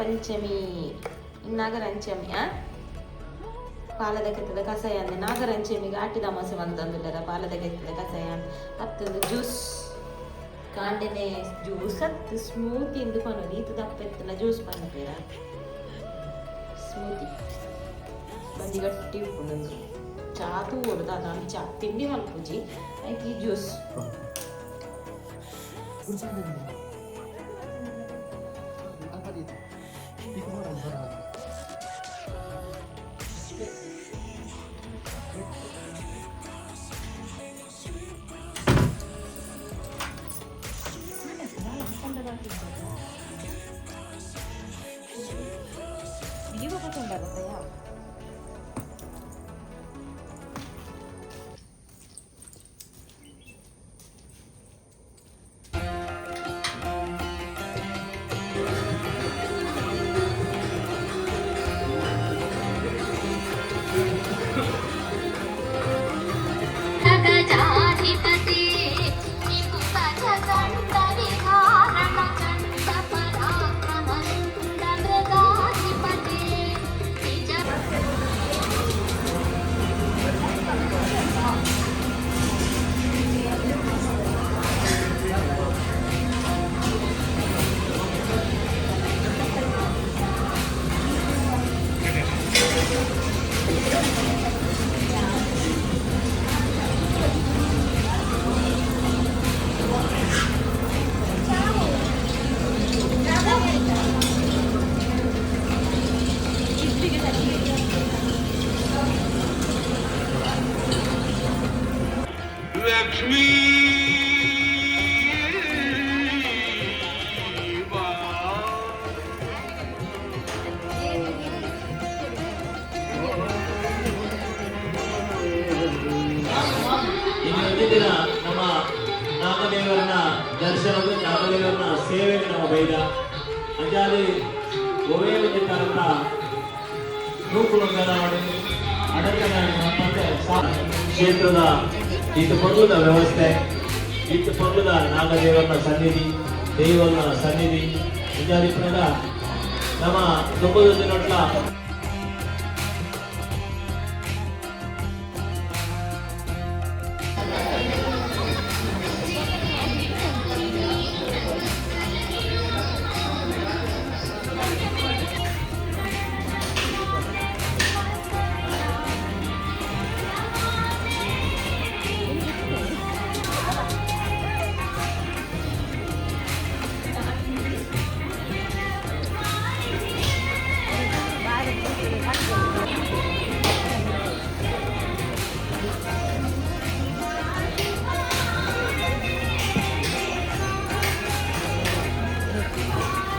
ಪಂಚಮಿ ನಾಗರಂಚಮಿ ಪಾಲದ ಕೆತ್ತದ ಕಷಾಯ ಅಂದ್ರೆ ನಾಗರಂಚಮಿಗೆ ಆಟಿದ ಅಮಾಸೆ ಬಂತಂದುಲ್ಲರ ಪಾಲದ ಕೆತ್ತದ ಕಷಾಯ ಹತ್ತೊಂದು ಜ್ಯೂಸ್ ಕಾಂಡೆನೆ ಜ್ಯೂಸ್ ಹತ್ತು ಸ್ಮೂತಿ ಎಂದು ಕೊನೋದು ಈತ ದಪ್ಪೆತ್ತನ ಜ್ಯೂಸ್ ಪಂಪೇರ ಸ್ಮೂತಿ ಬಂದಿ ಗಟ್ಟಿ ಉಪ್ಪುಂಡು ಚಾ ತೂವೋಡು ಅದಾನು ಚಾ ತಿಂಡಿ ಮಲ್ಪುಜಿ ಆಯ್ತು ಈ ಜ್ಯೂಸ್ ಲಕ್ಷ್ಮೀ ದಿನ ನಮ್ಮ ನಾಗದೇವರನ್ನ ದರ್ಶನದ ನಾಗದೇವರನ್ನ ಸೇವೆಗೆ ನಾವು ಬೈದ ಅಂಜಾಲಿ ಒವೆಯಲ್ಲಿ ಕಾರಣ ರೂಪುಗಳನ್ನು ಮಾಡಿ ಕ್ಷೇತ್ರದ ಇತ್ತು ಪರ್ವದ ವ್ಯವಸ್ಥೆ ಇತ್ತು ಪರ್ವದ ನಾಗದೇವರನ ಸನ್ನಿಧಿ ದೇವರನ ಸನ್ನಿಧಿ ಅಂಜಾಲಿ ನಮ್ಮ ದೊಡ್ಡ ದಿನಟ್ಲ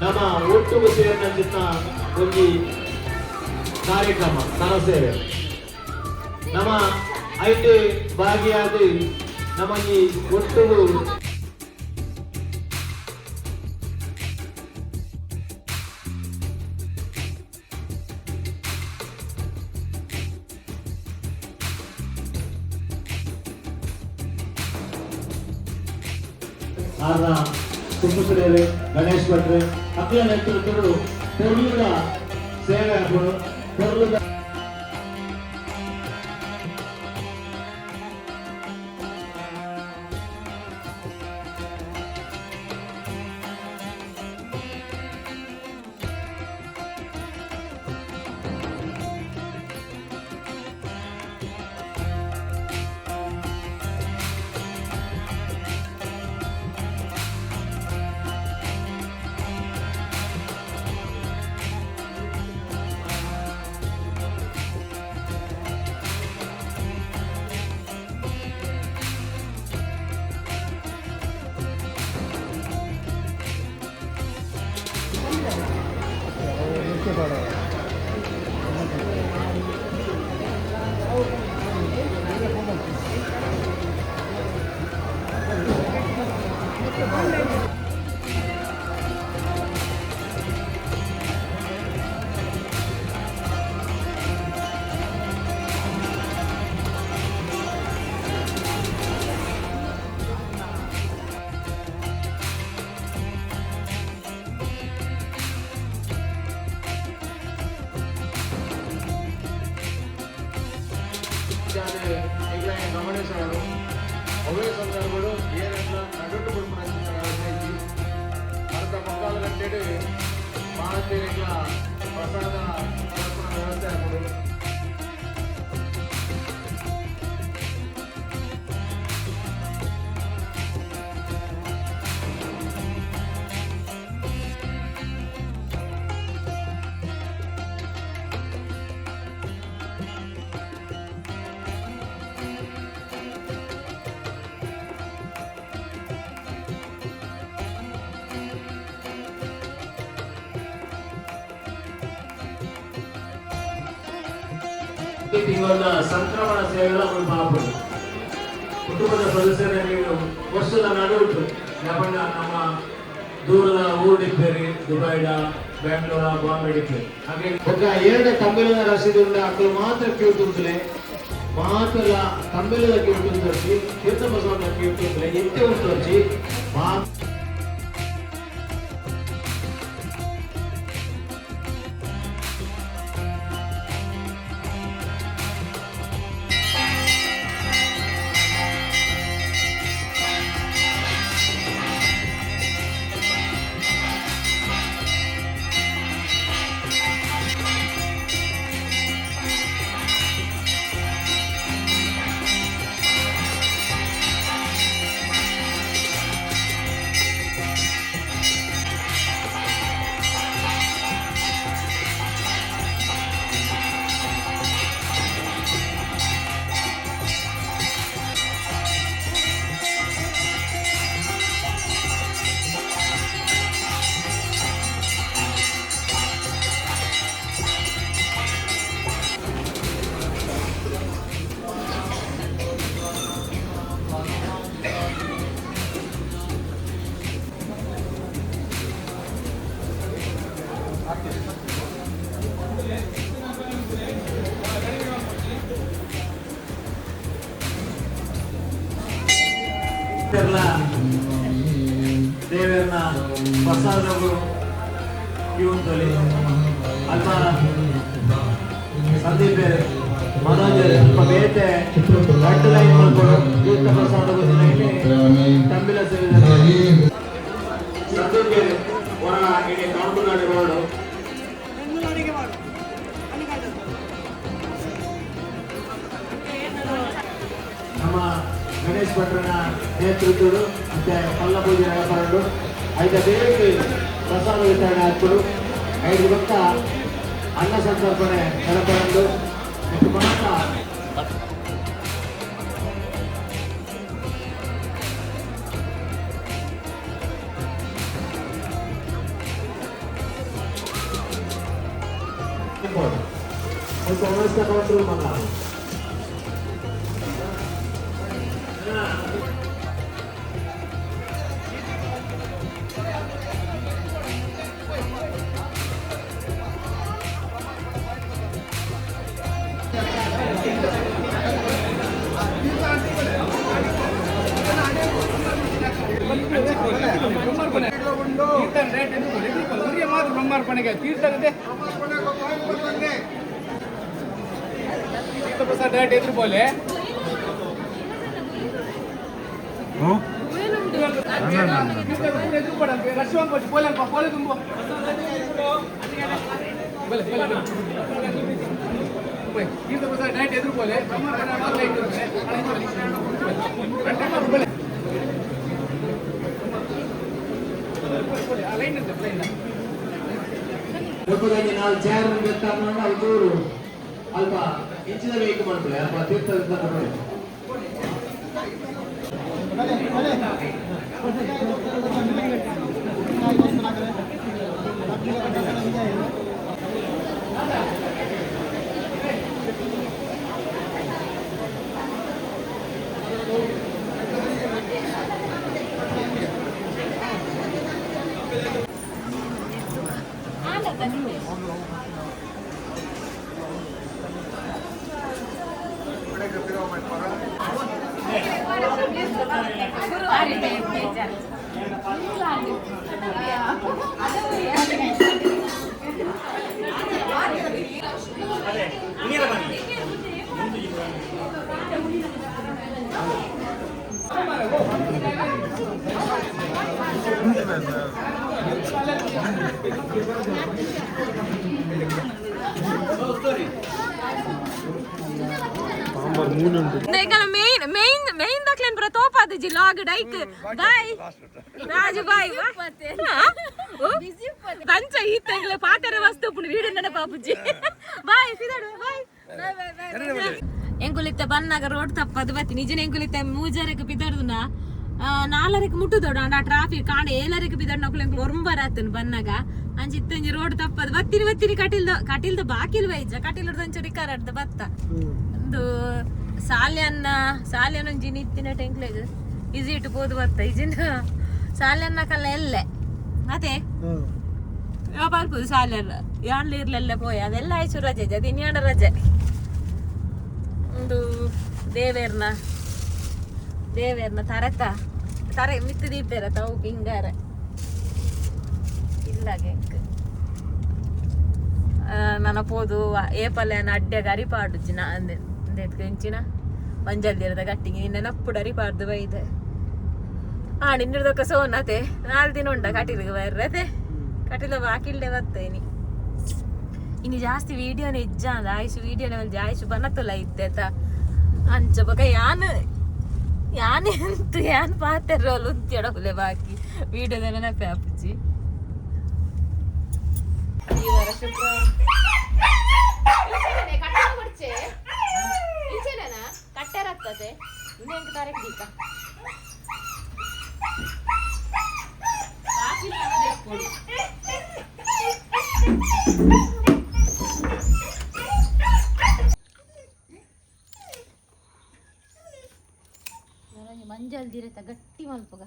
ನಮ್ಮ ಒಟ್ಟು ಸೇರಿನ ಒಂದು ಕಾರ್ಯಕ್ರಮ ಸರಸೇವೆ ನಮ್ಮ ಐದು ಭಾಗಿಯಾದ ನಮಗೆ ಒಟ್ಟು ಸುಮ್ಮುಸುರೇರೆ ಗಣೇಶ್ ಭಟ್ರೆ ಅಕ್ಕಲ ನೇತೃತ್ವಗಳು ಪೊರ್ಲುದ ಸೇವೆ ಆಗ್ಬೋದು ಪೊರ್ಲುದ ಗಮನಿಸೋರು ಅವೇ ಸಂದರ್ಭಗಳು ಏನೆಲ್ಲ ನಗಟ್ಟು ಕೊಡ್ಕೊಂಡು ವ್ಯವಸ್ಥೆ ಅರ್ಧ ಮುಕ್ಕಾಲು ಗಂಟೆಗೆ ಮಹಾದೇವಿಗಳ ಪ್ರಸಾದ ವ್ಯವಸ್ಥೆ ಆಗ್ಬೋದು. ಈ ತಿಂಗಳ ಸಂಕ್ರಮಣ ಸೇವೆಗಳ ಪಾಪು ಕುಟುಂಬದ ಸದಸ್ಯರಲ್ಲಿ ವರ್ಷದ ನಡುವೆ ಯಾಪಣ್ಣ ನಮ್ಮ ದೂರದ ಊರಿದ್ದೇರಿ ದುಬೈಡ ಬೆಂಗಳೂರ ಬಾಂಬೆ ಡಿಪ್ಪೇರಿ ಹಾಗೆ ఒక ಎರಡು ತಮಿಳಿನ ರಸೀದಿ ఉండే అక్కడ మాత్రం క్యూ ತುಂತಲೆ ಮಾತ್ರ ತಮಿಳಿನ ಕ್ಯೂ ತುಂತొచ్చి ತೀರ್ಥ ಬಸವಣ್ಣ ಕ್ಯೂ ತುಂತಲೆ ಎಂತೆ ಉಂಟొచ్చి ದೇವರನ್ನ ಪ್ರಸಾದಗಳು ಇವುಂಟಲ್ಲಿ ಅಲ್ಪ ಸಂದೀಪ್ ಮನೋಜ್ ಸ್ವಲ್ಪ ಬೇಟೆ ರೆಡ್ ಲೈನ್ ಮಾಡ್ಕೊಂಡು ತೀರ್ಥ ಪ್ರಸಾದ ತಂಬಿಲ ಸೇರಿದರೆ ಸಂದೀಪ್ ಹೊರ ಇಡೀ ಕಾಂಪುನಾಡಿ ರೋಡು ನಮ್ಮ ಗಣೇಶ್ ಭಟ್ರನ ನೇತೃತ್ವಗಳು ಮತ್ತೆ ಪಲ್ಲ ಪೂಜೆ ವ್ಯಾಪಾರಗಳು ಐದು ದೇವಿಗೆ ಪ್ರಸಾದ ವಿತರಣೆ ಹಾಕ್ಬಿಡು 5 ಭಕ್ತ ಅನ್ನ ಸಂತರ್ಪಣೆ ನೆನಪರಂದು ಮತ್ತು ಮಾತ್ರ ಸ್ವಲ್ಪ ವ್ಯವಸ್ಥೆ ಕೊಟ್ಟರು ಮಗ ಬ್ರಹ್ಮಾರ್ಪಣೆಗೆ ತೀರ್ಥಕ್ಕೆ ತೀರ್ಥ ಪ್ರಸಾದ ರೇಟ್ ಎದುರು ಬೋಲೆ ಎದುರು ಕೊಡಂತೆ ರಶ್ವಾನ್ ಕೊಟ್ಟು ಬೋಲಲ್ಪ ಬೋಲೆ ತುಂಬು ತೀರ್ಥ ಪ್ರಸಾದ ರೇಟ್ ಎದುರು ಬೋಲೆ ಒಬ್ಬರಿಗೆ ನಾವು ಚೇರ್ ತಗೊಂಡು ಅವ್ರು ಅಲ್ಪ ಹೆಚ್ಚಿನ ವೇಗ ಮಾಡ್ತಾರೆ ಅಲ್ಪ ತೀರ್ಥದಿಂದ ಅದೇ Nekala main daklen pra topadu ji log daik bye raju bye kancha hittagla paatara vastu punu video nana papuji bye sidadu bye ಎಂಕುಲಿತ್ತ ಬನ್ನಾಗ ರೋಡ್ ತಪ್ಪದು ಬತ್ತಿ ನಿಜನ ಎಂಕುಲಿತ್ತ ಮೂಜರಕ್ಕೆ ಬಿದರ್ದುನ ನಾಲರಕ್ಕೆ ಮುಟ್ಟುದೋಡು ಅಂಡ ಟ್ರಾಫಿಕ್ ಕಾಣ ಏಲರಕ್ಕೆ ಬಿದರ್ದು ನಕುಲು ಎಂಕುಲು ಒರಂಬರಾತನು ಬನ್ನಾಗ ಅಂಚಿತ್ತಂಜಿ ರೋಡ್ ತಪ್ಪದು ಬತ್ತಿನಿ ಕಟಿಲ್ದ ಬಾಕಿಲ್ ವೈಜ ಕಟಿಲ್ ಹಿಡ್ದಂಚು ಕರಾಡ್ದ ಬತ್ತ ಒಂದು ಸಾಲ್ಯನೊಂಜಿ ನಿತ್ತಿನ ಟೆಂಕ್ಲೆಗ್ ಈಸಿ ಇಟ್ಟು ಪೋದು ಬತ್ತ ಇಜಿನ ಸಾಲ್ಯನ್ನ ಕಲ್ಲ ಎಲ್ಲೆ ಅದೇ ಬರ್ಬೋದು ಸಾಲ್ಯಲ್ಲ ಯಾಣ್ಲು ಇರ್ಲೆಲ್ಲ ಪೋಯ್ ಅದೆಲ್ಲ ಆಯ್ಸು ರಜೆ ಅದು ಇನ್ಯಾಡ ರಜೆ ಒಂದು ದೇವೇರ್ನ ತರೆ ಮಿತ್ತು ದೀಪೇರ ತಾವು ಹಿಂಗಾರ ಇಲ್ಲಾಗೆ ನನ್ನ ಪೋದು ಏಪಲ್ಯನ ಅಡ್ಡೆಗ ಅರಿಪಾಡುಜಿನ ಅಂದೆಂಚಿನ ಮಂಜಲ್ದಿರದ ಗಟ್ಟಿಗೆ ನಿನ್ನೆ ನಪ್ಪುಡು ಅರಿಪಾಡ್ದು ಬೈದೆ ನಿನ್ನದಕ್ಕ ಸೋನತೆ 4 ದಿನ ಉಂಡ ಕಟೀಲಿಗೆ ಬರ್ರತೆ ಕಟೀಲ ಬಾಕಿಲ್ಡೆ ಬರ್ತೇನಿ ಇನ್ನು ಜಾಸ್ತಿ ವೀಡಿಯೋನ ಇಜ್ಜ ಅಂದ ಆಯ್ಸು ವೀಡಿಯೋನ ಆಯ್ಸು ಬನ್ನತ್ತಲ್ಲ ಇತ್ತೇತ ಅಂಚ ಬಕ ಯಾನ್ ಪಾತೆರೋಲು ಉಂತ್ಯಡಕುಲೆ ಬಾಕಿ ವೀಡಿಯೋದ ನೆನಪೆ ಅಪ್ಪುಜಿ ಈ ವಾರ ಶುಕ್ರವಾರ ಕಟ್ಟೆರಾಗ್ತದೆ ಇನ್ನು ಹೆಂಗೆ ತಾರೀಕು ದೀಪ ಮಂಜಲ್ದಿರತ ಗಟ್ಟಿ ಮಲ್ಪಗ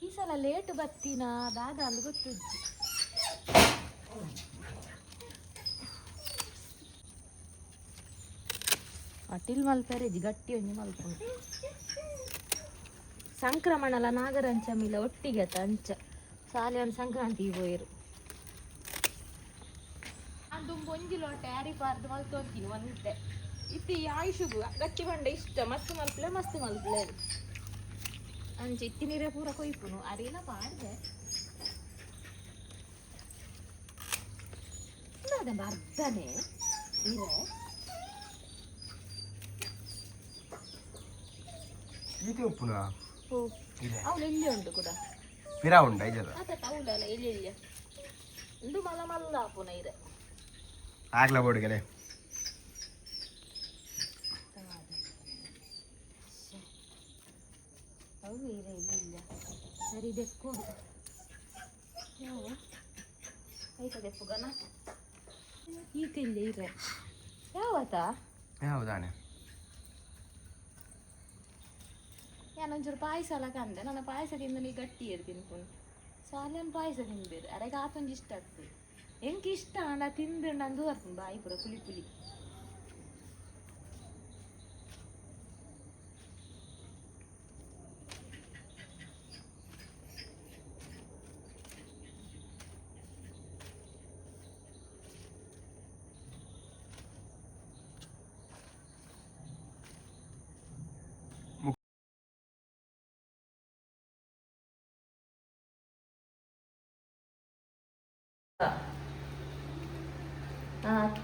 ಈ ಸಲ ಲೇಟ್ ಬತ್ತಿನ ದಾದ ಅಲ್ಲಿ ಗೊತ್ತುಜ್ಜಿ ಅಟಿಲ್ ಮಲ್ಪರೆಜಿ ಗಟ್ಟಿ ಒಂಜಿ ಮಲ್ಪುಂಡು ಸಂಕ್ರಮಣಲ ನಾಗರಂಚಮಿಲ ಒಟ್ಟಿಗೆ ಅಂಚ ಸಾಲಿಯನ್ ಸಂಕ್ರಾಂತಿಗೆ ಹೋಯಿರು ಅದು ಒಂಜಿ ಲೋಟ ಯಾರಿಪಾರ್ದು ಮಲ್ತೋಗ್ತೀನಿ ಒಂದೇ ಇತ್ತಿ ಆಯುಷುಗು ಗಚ್ಚಿ ಬಂಡ ಇಷ್ಟ ಮಸ್ತ್ ಮಲ್ಪಲೆ ಅಂಚೆ ಇತ್ತಿ ನೀರೇ ಪೂರ ಕೊಯ್ಪುನು ಅರಿಲ ಪಾಡ್ದೆ ಅದಂಬ ಅರ್ಧನೇ ನೀರೇ ಈತೆ ಉಪ್ಪುನ ಅವಳು ಎಲ್ಲಿ ಉಂಟು ಕೂಡ ಪಿರಾ ಉಂಡ ಐಜದ ಅದ ಅವಳಲ್ಲ ಎಲ್ಲಿ ಇಂದು ಮಲ್ಲ ಪುನ ಇದೆ ಆಗ್ಲ ಬೋಡಿಗೆಲೆ ಅವು ಇಲ್ಲ ಸರಿ ಬೆಕ್ಕು ಯಾವ ಐತ ಬೆಕ್ಕುಗನ ಈತ ಇಲ್ಲಿ ಇರೆ ಯಾವತ್ತ ಹೌದಾನೆ ನಾನೊಂಚೂರು ಪಾಯಸ ಎಲ್ಲ ಕಂದೆ ನನ್ನ ಪಾಯಸದಿಂದ ನೀ ಗಟ್ಟಿ ಇರ್ತೀನಿ ಪುಣ್ ಸಾಲಿಯನ್ ಪಾಯಸ ತಿನ್ಬೇರು ಅರೆಗೆ ಆತೊಂದು ಇಷ್ಟ ಆಗ್ತದೆ ಎಂಗೆ ಇಷ್ಟ ನಾ ತಿಂದು ನಂದು ಬರ್ತೀನಿ ಬಾಯಿ ಪುರ ಪುಳಿ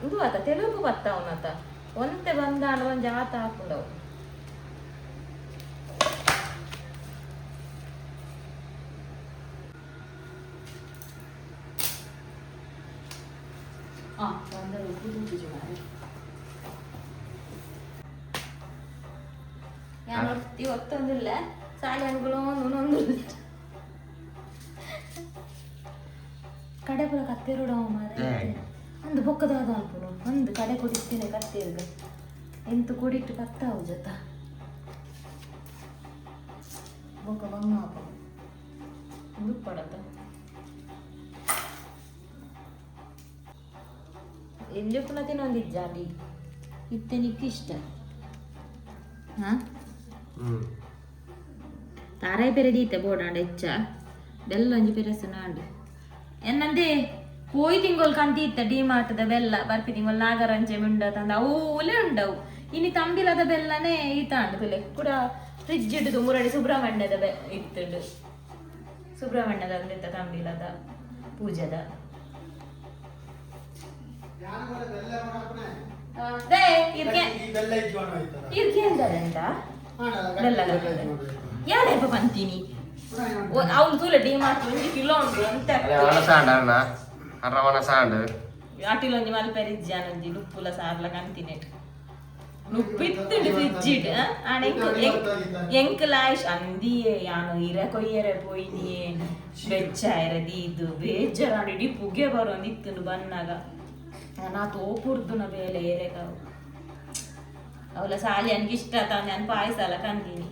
ಇದು ಆತ ತೆಲುಗು ಬತ್ತಾವನತ ಒಂತೆ ಬಂದಾಂಡ ಒಂದು ಜಾತ ಹಾಕೊಂಡವು ಇವತ್ತೊಂದಿಲ್ಲ ಸಾಲಿ ಅಂಗಳು ಒಂದೊಂದು ಕಡೆ ಪುರ ಕತ್ತೆರುಡ ಒಂದು ಬೊಕ್ಕದಾದ ಅಲ್ಪುನು ಒಂದು ಕಡೆ ಕೊಡಿಸ್ತೇನೆ ಕತ್ತೆರ್ಗ ಎಂತು ಕೊಡಿಟ್ಟು ಕತ್ತಾವು ಜೊತ ಬೊಕ್ಕ ಬಂಗ ಹಾಕು ಪಡತ ಎಲ್ಲಿ ಪುನಃ ತಿನ್ನೊಂದಿಜ್ಜ ಅಲ್ಲಿ ಇತ್ತೆ ನಿಕ್ಕಿಷ್ಟ ತಾರಾಯಿ ಪೆರೆದೀತೆ ಬೋಡಾಂಡ ಹೆಚ್ಚ ಬೆಲ್ಲ ಒಂಜಿ ಪೆರೆಸನಾಂಡು ಎನ್ನಂದೆ പോയി തിങ്കോൽ കണ്ടിത്ത ഡിമാർട്ടದ ಬೆಲ್ಲ ಬರ್ಪಿ ತಿಂಗೋಲ್ ನಾಗರಂಚೆ ಮುಂಡ ತಂದ ಅವು ಒಲೆ ಉಂಡವು ಇನಿ ತಂಬಿಲದ ಬೆಲ್ಲನೇ ಈತಾಂಡು ತುಲೆ ಕೂಡ ಫ್ರಿಡ್ಜ್ ಇಡುದು ಮುರಡಿ ಸುಬ್ರಹ್ಮಣ್ಯದ ಇತ್ತುಂಡು ಸುಬ್ರಹ್ಮಣ್ಯದ ತಂಬಿಲದ ಪೂಜೆದ ಇರ್ಕೇಂದರಂತ ಯಾರೇಪ ಬಂತೀನಿ ಅವ್ನು ತೂಲೆ ಡಿ ಮಾಡ್ತು 1 ಕಿಲೋ ಉಂಟು ಅಂತ ಆಟಿಲೊಂದು ಮಲ್ಪೆರಿಜ್ಜಿ ಅನ್ನೊಂದು ಉಪ್ಪುಲ ಸಾರ್ಲ ಕಂತಿನೆ ಉಪ್ಪಿತ್ತುಂಡು ಫ್ರಿಜ್ಜಿಡ್ ಎಂಕ್ ಲಾಯ್ಶ್ ಅಂದಿಯೇ ಯಾನು ಇರ ಕೊಯ್ಯರೆ ಪೋಯ್ನಿಯೇ ಬೆಚ್ಚಾಯಿರದಿ ಇದು ಬೇಜಾರು ಇಡೀ ಪುಗೆ ಬರೋಂದು ಇತ್ತು ಬನ್ನಾಗ ನಾ ತೋಪುರ್ದು ನ ಬೇಲೆ ಏರೆಕಾವು ಅವಳ ಸಾಲಿ ಅನ್ಗೆ ಇಷ್ಟ ತಾನೆ ನಾನು ಪಾಯಸ ಎಲ್ಲ ಕಂದೀನಿ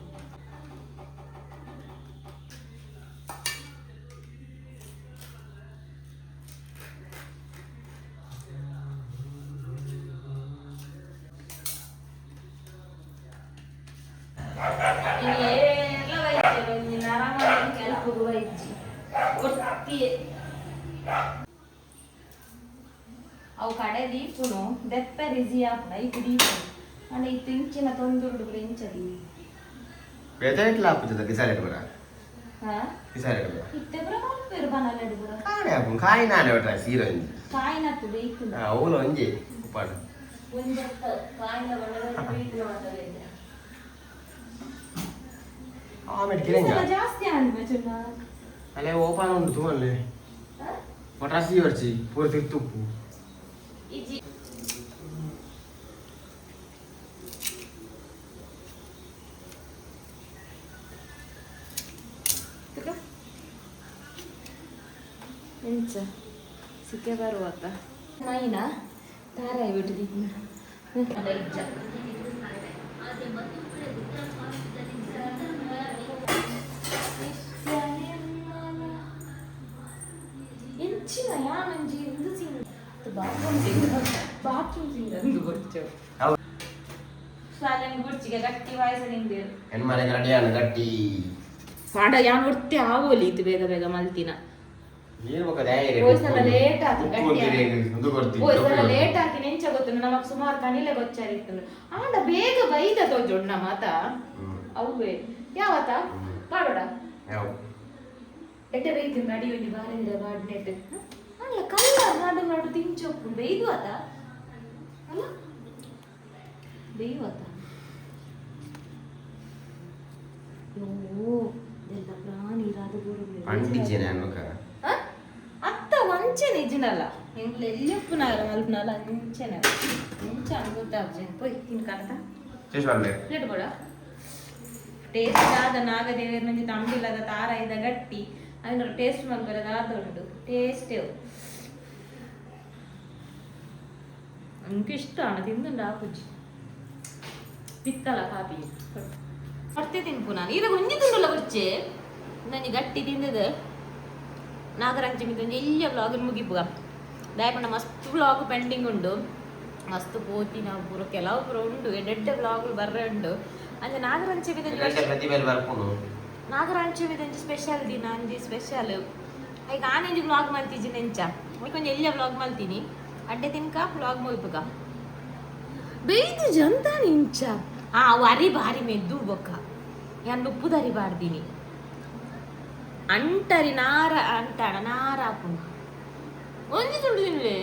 ಅವು ಕಡೆ ದೀಪುನು ದೆಪ್ಪ ರಿಸಿ ಆಪುನ ಇದು ದೀಪು ಅಂದ್ರೆ ಇದು ಇಂಚಿನ ತೊಂದುರ್ಡು ಇಂಚದಿ ಬೇಜಾರಿಲ್ಲ ಆಪುತ್ತದೆ ಡಿಸೈಡ್ ಬರ ಹಾ ಡಿಸೈಡ್ ಬರ ಇತ್ತೆ ಬರ ಮಲ್ಪೆರು ಬನಲೆಡು ಬರ ಕಾಣೆ ಆಪು ಕಾಯಿ ನಾನೆ ಒಟ್ಟ ಸೀರೆ ಒಂಜಿ ಕಾಯಿನತ್ತು ಬೇಕು ಅವಳು ಒಂಜಿ ಉಪ್ಪಾಡ ಒಂದತ್ತ ಕಾಯಿನ ಬಣ್ಣದ ಬೇಕು ಮಾತಾಡಿದ್ರೆ ಆಮೇಲೆ ಕಿರಂಗ ಜಾಸ್ತಿ ಆಂಡ್ಮೆ ಚುನ್ನ ಅಲ್ಲೇ ಓಪನ್ ಉಂಟು ತುಮಲ್ಲಿ ಒಟ್ರಾಸಿ ವರ್ಚಿ ಪೂರ ತಿರ್ತುಪ್ಪು ಇಜಿ ಎಂಚ ಸಿಕ್ಕೆ ಬರುವಾತ ಮೈನ ತಾರಾಯಿ ಬಿಟ್ಟಿದ್ದೀನಿ ಅದ ಇಜ್ಜ ಎಂಚಿನ ಯಾನಂಜಿ ಎಂದು ಸಿಂಗ್ ಬಾತ್ರೂಮ್ ಸಿಂಗ್ ಎಂದು ಗೊತ್ತು ಶಾಲೆನ ಗುಡ್ಚಿಗೆ ಗಟ್ಟಿ ವಾಯ್ಸ ನಿಂಗೆ ಹೆಣ್ಮನೆ ಗಡಿಯಾನ ಗಟ್ಟಿ ಪಾಡ ಯಾನ್ ಒಟ್ಟೆ ಆಗೋಲಿ ಇದು ಬೇಗ ಬೇಗ ಮಲ್ತಿನ ನೀರ್ಬೇಕದ ಹೋಯ್ಸಲ ಲೇಟ್ ಆತು ಒಂದು ಕೊಡ್ತೀನಿ ಹೋಯ್ಸಲ ಲೇಟ್ ಆಗಿ ನೆಂಚ ಗೊತ್ತು ನಮಗ್ ಸುಮಾರು ಕನಿಲೆ ಗೊಚ್ಚಾರಿತ್ತು ಆಂಡ ಬೇಗ ಬೈದ ತೋಜೊಡ್ ನ ಮಾತ ಅವೇ ಯಾವತ್ತ ಪಾಡೋಡ ಯಾವ ಎಟ್ಟೆ ಬೈತೀನಿ ನಡಿ ಒಂದು ಬಾರಿಂದ ಬಾಡ್ನೆಟ್ ಅಲ್ಲ ಕಲ್ಲ ನಾಡು ತಿಂಚೊಪ್ಪು ಬೈದು ಅದ ಅಲ್ಲ ಬೇಯುವತ್ತ ಎಲ್ಲ ಪ್ರಾಣಿ ಇರಾದ ಅಂಟಿದ್ದೇನೆ ಅನ್ನೋಕ ಅತ್ತ ವಂಚನೆ ಇಜ್ಜಿನಲ್ಲ ಎಂಗ್ಲ ಎಲ್ಲಿಯಪ್ಪು ನಾಗರ ಮಲ್ಪನಲ್ಲ ಅಂಚೆನೆ ಅಂಚ ಅನ್ಗೊತ್ತಾಗ್ಜೆ ಪೋಯ್ ತಿನ್ಕಂತ ಚೇಶ್ವರ್ಲೆ ಪ್ಲೇಟ್ ಕೊಡ ಟೇಸ್ಟ್ ಆದ ನಾಗದೇವರ ಮಂಜಿ ತಂಬಿಲ್ಲದ ತಾರ ಇದ್ದ ಗಟ್ಟಿ ಅದನ್ನ ಟೇಸ್ಟ್ ಮಾಡ್ಬಾರದ ಆದುಂಡು ಟೇಸ್ಟ್ ನನಗೆ ಇಷ್ಟ ಅಣ್ಣ ತಿಂದುಂಡು ಆಪುಜ್ಜಿ ಪಿತ್ತಲ ಕಾಪಿ ಹೊರ್ತೆ ತಿನ್ಪು ನಾನು ಈಗ ಒಂಜಿ ತುಂಡಲ್ಲ ಬರ್ಚೆ ನನಗೆ ಗಟ್ಟಿ ತಿಂದದ ನಾಗರಂಚಮಿ ತಂದು ಎಲ್ಲ ವ್ಲಾಗ್ ಮುಗಿಪುಗ ದಯಪಂಡ ಮಸ್ತ್ ವ್ಲಾಗ್ ಪೆಂಡಿಂಗ್ ಉಂಡು ಮಸ್ತ್ ಪೋತಿ ನಾವು ಪೂರ ಕೆಲವು ಪೂರ ಉಂಡು ಎಡ್ಡೆ ವ್ಲಾಗ್ಲು ಬರ್ರೆ ಉಂಡು ಅಂದ್ರೆ ನಾಗರಂಚಮಿ ನಾಗರಂಚಮಿ ತಂಜಿ ಸ್ಪೆಷಲ್ ದಿನ ಅಂಜಿ ಸ್ಪೆಷಲ್ ಈಗ ಆನೆಂಜಿ ವ್ಲಾಗ್ ಮಾಡ್ತಿಜಿ ನೆಂಚ ಕೊಂಚ ಎಲ್ಲ ವ್ಲಾಗ್ ಮಾಡ್ತೀನಿ ಅಡ್ಡೆ ತಿನ್ಕ ವ್ಲಾಗ್ ಮುಗಿಪುಗ ಬೇಯ್ದು ಜಂತ ನಿಂಚ ವರಿ ಬಾರಿ ಮೆದ್ದು ಬೊಕ್ಕ ನಾನು ಉಪ್ಪು ದರಿ ಬಾರ್ದೀನಿ ಅಂಟರಿ ನಾರ ಅಂಟಾಣ ನಾರ ಹಾಕೊಂಡು ಒಂಜಿ ತುಳು ತಿನ್ಲೆ